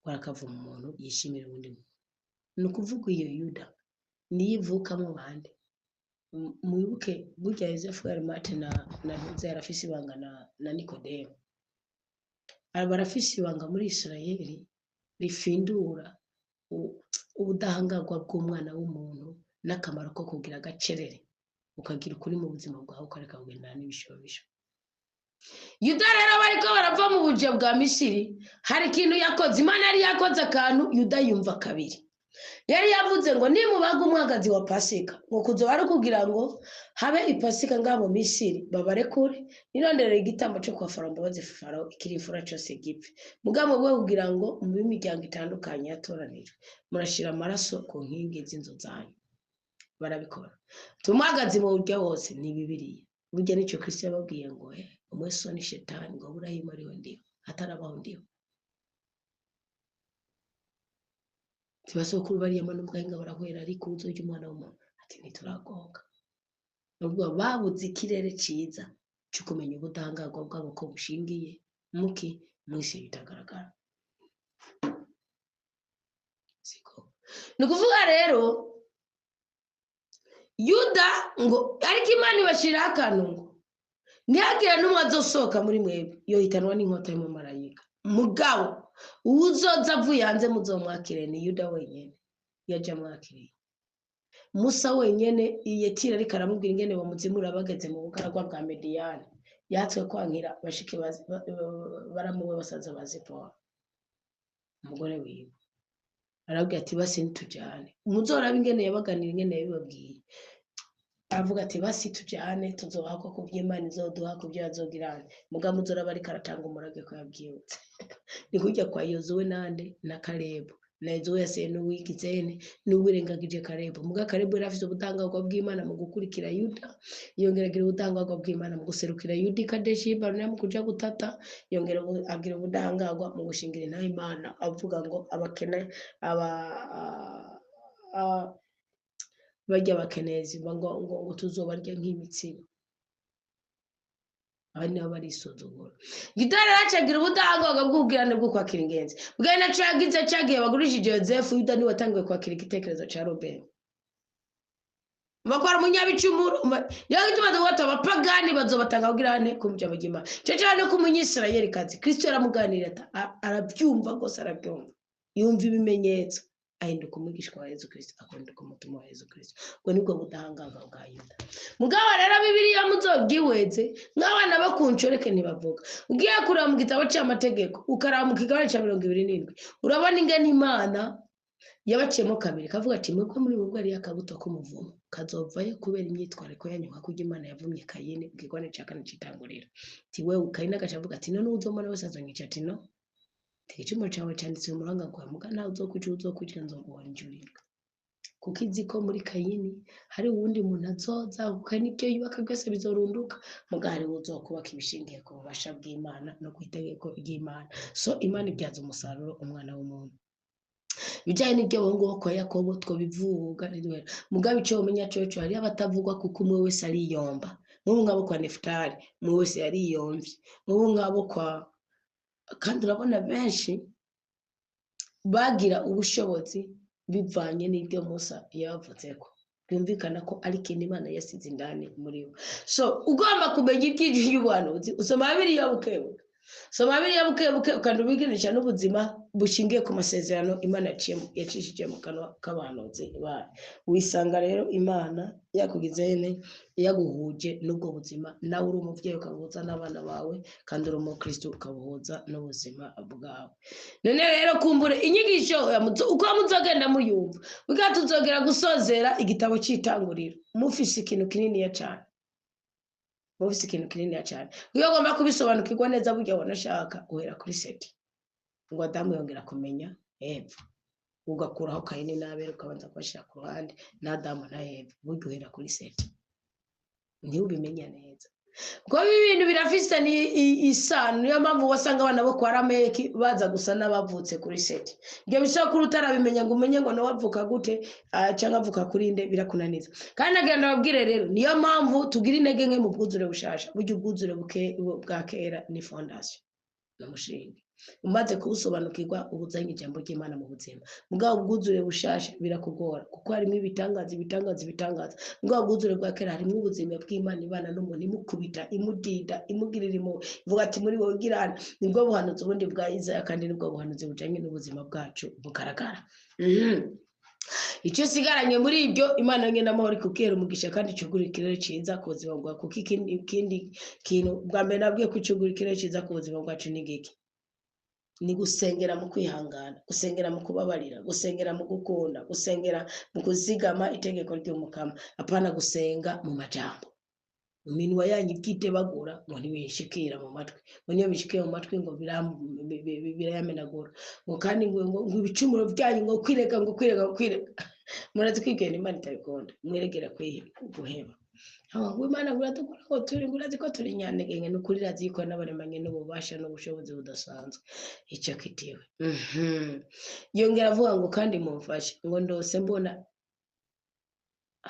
warakavuma umuntu yishimira ubundi muntu. Ni ukuvuga iyo Yuda niyivukamwo bande. Mwibuke burya Yosefu Arimate na Ntuze yarafise ibanga na Nikodemo. Barafise ibanga muri Isirayeli rifindura ubudahangarwa bw'umwana w'umuntu n'akamaro ko kugira agacerere ukagira ukuri mu buzima bwawe ukareka kugendana n'ibishobisho. Yuda rero bariko barava mu buje bwa Misiri, hari ikintu yakoze. Imana yari yakoze akantu Yuda yumva kabiri. Yari yavuze ngo nimubaga umwagazi wa Pasika ngo kuzoba ari kugira ngo habe ipasika ngaho mu Misiri babarekure nirondere igitambo cyo kwa Farawo mbabaze Farawo ikirifura cyose gipfe. Mugabo we kugira ngo mu miryango itandukanye yatoranijwe murashira amaraso ku nkingi z'inzu zanyu. Barabikora. Tumwagazi mu buryo bose ni Bibiliya. Burya nicyo Kristo yababwiye ngo umweso ni shetani ngo Aburahamu ariho ndiho atarabaho ndiho. Tibasokuru bariyama n'ubwahinga barahwera ariko uzoje umwana w'umuntu ati ntituragonga. Nubwo babuze ikirere ciza cyo kumenya ubudahangarwa bwabo ko bushingiye muki mwisi bitagaragara. Siko. Nukuvuga rero Yuda ngo ariko Imana ibashira akantu ngo ntihagira n'umwe azosohoka muri mwebwe yohitanwa n'inkota y'umumarayika. Mugabo uzoza avuye hanze muzomwakire ni Yuda wenyene yaje mwakiriye. Musa wenyene Yetiro ariko aramubwira ingene bamuzimura bageze mu bugaragwa bwa Mediyani yatswe kwankira bashike baramuwe basaza bazipora. Umugore wiwe arabwira ati basi ntujane muzoraba ingene yabaganira ingene yabibabwiye. Aravuga ati basi tujane tuzohako kuvy'Imana izoduha kuvyo azogirana. Mugabo muzoraba ariko aratanga umurage ko yabyibutse. Ni kujya kwa Yozuwe nande na Kalebu. Na Yozuwe yase n'uwigizene n'uwirengagije Kalebu. Muga Kalebu yarafise ubudahangarwa bw'Imana mu gukurikira Yuda, yongeragira ubudahangarwa bw'Imana mu guserukira Yuda Kadeshi Barnea mu kuja gutata, yongera agira ubudahangarwa mu gushingira intahe Imana avuga ngo abakene bajya bakenezi ngo tuzobarya nk'imitsima. Abandi nabo barisuzugura. Yuda rero acagira ubudahangarwa bw'ubwirane bwo kwakira ingenzi. Bwa naco yagize cagiye bagurishije Yosefu. Yuda niwe watangiye kwakira igitekerezo ca Robeni. Bakora munyabicumuro yagitumaze wata abapagani bazobatanga ubwirane kumujya bagima. Cyo cyane ko umunyisirayeli kazi Kristo yaramuganirira arabyumva gose arabyumva. Yumva ibimenyetso ahinduka umwigishwa wa Yesu Kristo akonduka umutima wa Yesu Kristo. Ngo nibwo budahangarwa bwa Yuda. Mugabo rero Bibiliya muzogiweze nk'abana bakuncoreke ntibavuga. Ugiye kuraba mu gitabo cy'amategeko ukaraba mu kigabane cya 27 urabona ingene Imana yabaciyemo kabiri kavuga ati mwebwe muri ubwo ari akabuto k'umuvumo kazovayo kubera imyitwariko yanyu nka kujya Imana yavumye Kayini mu kigabane cya 4 cyitangurira. Ati wewe Kayini agacavuga ati none uzomana wese azonyica ati no Tegechimo chawe cyanditse mu ranga kwa mugana uzokugira nzoguhanjurira. Kuko izi ko muri Kayini hari uwundi muntu azoza ukani ibyo yubaka byose bizorunduka mugari uzokubaka ibishingiye ku bubasha bw'Imana no kwitegeko ry'Imana. So Imana ibyaza umusaruro umwana w'umuntu. Bijanye n'ibyo bongo ko Yakobo two bivuga ridwera. Mugabe cyo umenya cyo hari abatavugwa kuko umwe wese ari yomba. Mu ngabo kwa Neftali mu wese yari yomvye. Mu ngabo kwa kandi urabona benshi bagira ubushobozi bivanye n'ibyo Musa yavuze ko byumvikana ko ari ikintu Imana yasize indani muri we. So ugomba kumenya ibyinshi by'ubuhanuzi, usoma Bibiliya bukebuke, soma Bibiliya bukebuke kandi ubiganisha n'ubuzima bushingiye ku masezerano Imana yacishije mu kanwa k'abahanuzi bayo. Wisanga rero Imana yakugize yaguhuje n'ubwo buzima, nawe uri umubyeyi ukabuhuza n'abana bawe, kandi uri umukristo ukabuhuza n'ubuzima bwawe. None rero kumbure inyigisho uko muzogenda muyumva, tuzogera gusozera igitabo cy'Itanguriro mufise ikintu kinini cyane, mufise ikintu kinini cyane. Iyo ugomba kubisobanukirwa neza burya wanashaka guhera kuri Seti, ngo Adamu yongera kumenya Eva, ugakuraho Kayini na Abeli ukabanza kubashyira ku ruhande, na Adamu na Eva, burya uhera kuri Seti, ntibimenya neza. Kuko ibintu birafise ni isano, niyo mpamvu wasanga abana bo kwa Lameki baza gusa n'abavutse kuri Seti. Ibyo bisokuru utarabimenya ngo umenye ngo nawavuka gute cyangwa avuka kuri nde, birakunaniza. Kandi nagenda babwire rero, niyo mpamvu tugira intege nke mu bwuzure bushasha. Burya ubwuzure bwa kera ni fondation n'umushinge. Umaze kubusobanukirwa ubuzanye ijambo ry'Imana mu buzima. Mugabo ubwuzure bushasha birakugora kuko harimo ibitangaza. Mugabo ubwuzure bwa kera harimo ubuzima bw'Imana ibana n'umuntu, imukubita, imudida, imugirira impuhwe, ivuga ati muri wowe girana. Nibwo buhanuzi ubundi bwa Isaya, kandi nibwo buhanuzi bujanye n'ubuzima bwacu bugaragara. Icyo sigaranye muri ibyo, Imana ngenda amahoro ikubwira umugisha kandi icugura ikirere ciza ku buzima bwawe. Kuko ikindi kintu bwa mbere nabwiye ko icugura ikirere ciza ku buzima bwacu ni giki? Ni gusengera mu kwihangana, gusengera mu kubabarira, gusengera mu gukunda, gusengera mu kuzigama itegeko ry'Umukama. Apana gusenga mu majambo, mu minwa yanyu bwitebagura ngo ntibishikira mu matwi, ngo niyo bishikiye mu matwi ngo birayamenagura, ngo kandi ngo ibicumuro byanyu ngo kwirega. Murazi kwigenda Imana itabikunda, mwiregera guheba. Ngo Imana nguradukora ko turi, ngurazi ko turi nyantege, n'ukuri razi ko n'abaremanye n'ububasha n'ubushobozi budasanzwe. Icyo kitiwe. Yongera avuga ngo kandi mumfashe, ngo ndose mbona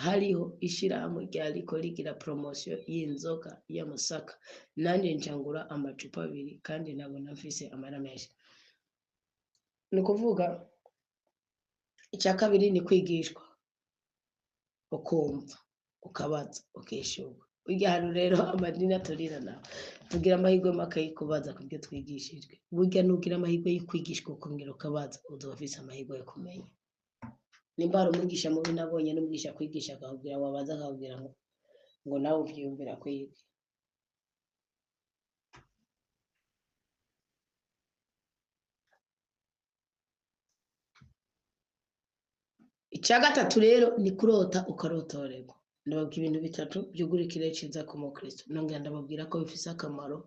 hariho ishirahamwe ryariko rigira promotion y'inzoga y'amasaka, nanjye ncangura amacupa 2 kandi nabona mfise amara menshi. Ni kuvuga icya kabiri ni kwigishwa, ukumva, ukabaza, ukishyurwa. Burya hano rero amadini aturirana, tugira amahirwe make kubaza kubyo twigishijwe. Burya nugira amahirwe y'kwigishwa ukongera ukabaza, uzofise amahirwe yo kumenya. Nimba ari umwigisha mubi nabonye n'umwigisha kwigisha akakubwira, wabaza akakubwira ngo nawe uvyumvira kwiga. Icya gatatu rero ni kurota ukarotorerwa. Ndababwira ibintu bitatu byugura ikirere ciza ku mukristo. Nongera ndababwira ko bifise akamaro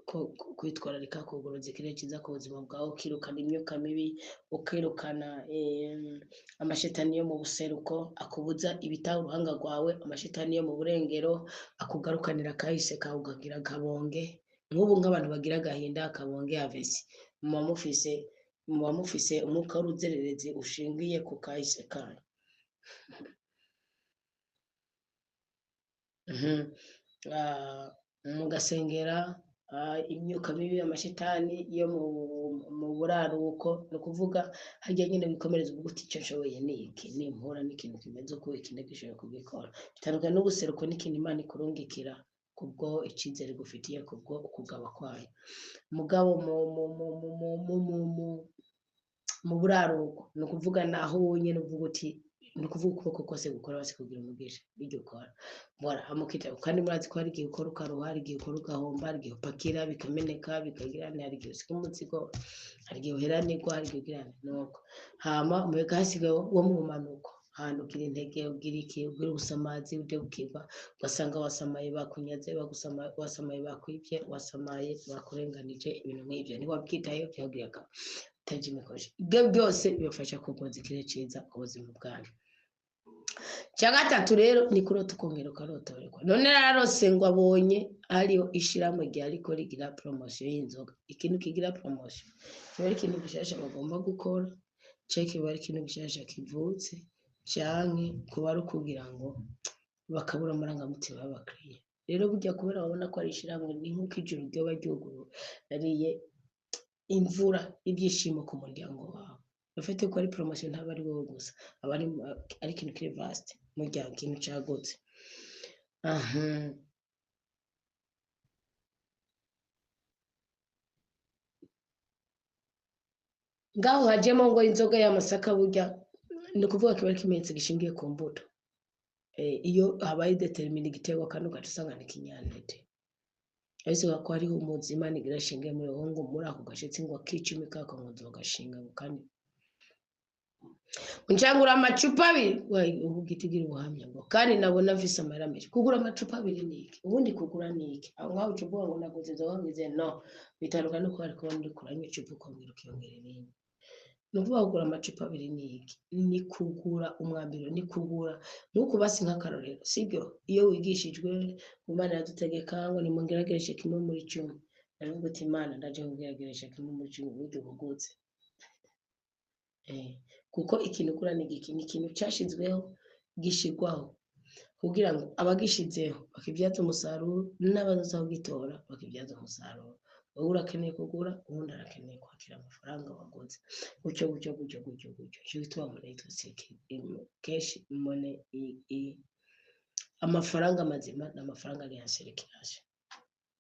ko kwitwararika kuguruza ikirere ciza ku buzima bwawe, ukirukana imyuka mibi, ukirukana amashetani yo mu buseruko akubuza ibitaho uruhanga rwawe, amashetani yo mu burengero akugarukanira kahise kawe ugagira kabonge. Nk'ubu nk'abantu bagira gahinda kabonge avesi, muba mufise umwuka w'uruzererezi ushingiye ku kahise kanyu. Mugasengera imyuka mibi, amashetani yo mu buraruko. No kuvuga harya nyine bikomereza ubwo uti icyo nshoboye ni iki, nimpura n'ikintu kimeze uko iki ndegishoboye kubikora. Bitandukanye n'ubuseruko n'ikintu Imana ikurungikira kubwo icizere gufitiye kubwo ukugaba kwayo. Mugabo mu buraruko no kuvuga naho nyine uvuga uti, no kuvuga ukuboko kose gukora basi kugira umugisha ibyo ukora. Bora amukita kandi murazi ko hari igihe ukora ukaruha, hari igihe ukora ugahomba, hari igihe upakira bikameneka bikagira, hari igihe usika umuzigo, hari igihe uheranirwa, hari igihe ugirana nuko. Hama umwega hasigaye wo mu manuko, hantu ugira intege, ugira iki, ugira ubusamazi uje bukirwa, ugasanga wasamaye bakunyaze, wasamaye bakwibye, wasamaye bakurenganije, ibintu nk'ibyo ntiwabwitayeho byagiraga utajimikoje. Ibyo byose bibafasha kugoza ikirere ciza ku buzima bwanyu. Cya gatatu rero ni kurota ukongera ukarotorerwa. None yararose ngo abonye hariho ishirahamwe ryariko rigira promotion y'inzoga. Ikintu kigira promotion kiba ari ikintu gishasha bagomba gukora, kiba ari ikintu gishasha kivutse, canke kuba ari ukugira ngo bakabura amarangamutima y'abakiriya. Rero burya kubera babona ko ari ishirahamwe, ni nk'uko ijuru ryoba ryugururiye imvura ibyishimo ku muryango wawe. Bafite ko ari promotion ntaba ari wowe gusa, aba ari ikintu kiri vaste. murya ikintu cagutse. Aha. Ngaho hajemo ngo inzoga y'amasaka burya ni ukuvuga kiba ari ikimenyetso gishingiye ku mbuto. Iyo habaye determine igiterwa kandi ugaca usanga ni ikinyantete. Ariko ko hariho umuzi Imana igira ishingiye muri wowe ngo muri ako gashitsi ngo akicumi kako ngo nzogashinga ngo kandi uncangura amacupa abiri ubu gitigira ubuhamya ngo kandi nabona mfise amahera menshi kugura amacupa abiri niki ubundi kugura niki aho ngaho ucuvuga ngo naguze inzoga ngize no bitandukanye nuko ariko ndi kuranya icupa ukongera ukiyongera ibindi. Nuvuga kugura amacupa abiri niki ni kugura umwambiro ni kugura nuko basi nk'akarorero sibyo iyo wigishijwe Imana yadutegeka ngo nimungeragereshe kimwe muri 10 naravuga ati Imana ndaje kugerageresha kimwe muri 10 buryo bugutse kuko ikintu kura ni ikintu cyashizweho gishirwaho kugira ngo abagishizeho bakibyaza umusaruro n'abazaho gitora bakibyaza umusaruro. Wowe urakeneye kugura ubundi arakeneye kwakira amafaranga waguze gutyo cyo gitwa muri twese keshi mone amafaranga mazima n'amafaranga ari yaserekiraje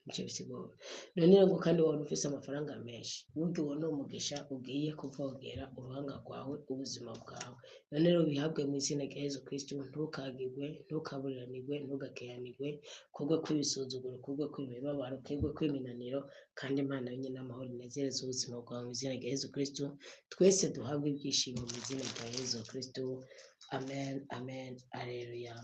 nicyo bisigura. None ngo kandi wari ufise amafaranga menshi buryo ubona umugisha ugiye kuvogera uruhanga rwawe ubuzima bwawe. None rero bihabwe mu izina rya Yesu Kristo ntukagirwe ntukaburiranirwe ntugakeyanirwe kubwo kwibisuzuguro kubwo kwimibabaro kubwo kwiminaniro kandi Imana nyine amahoro inezereza ubuzima bwawe mu izina rya Yesu Kristo. Twese duhabwe ibyishimo mu izina rya Yesu Kristo. Amen, amen, alleluia.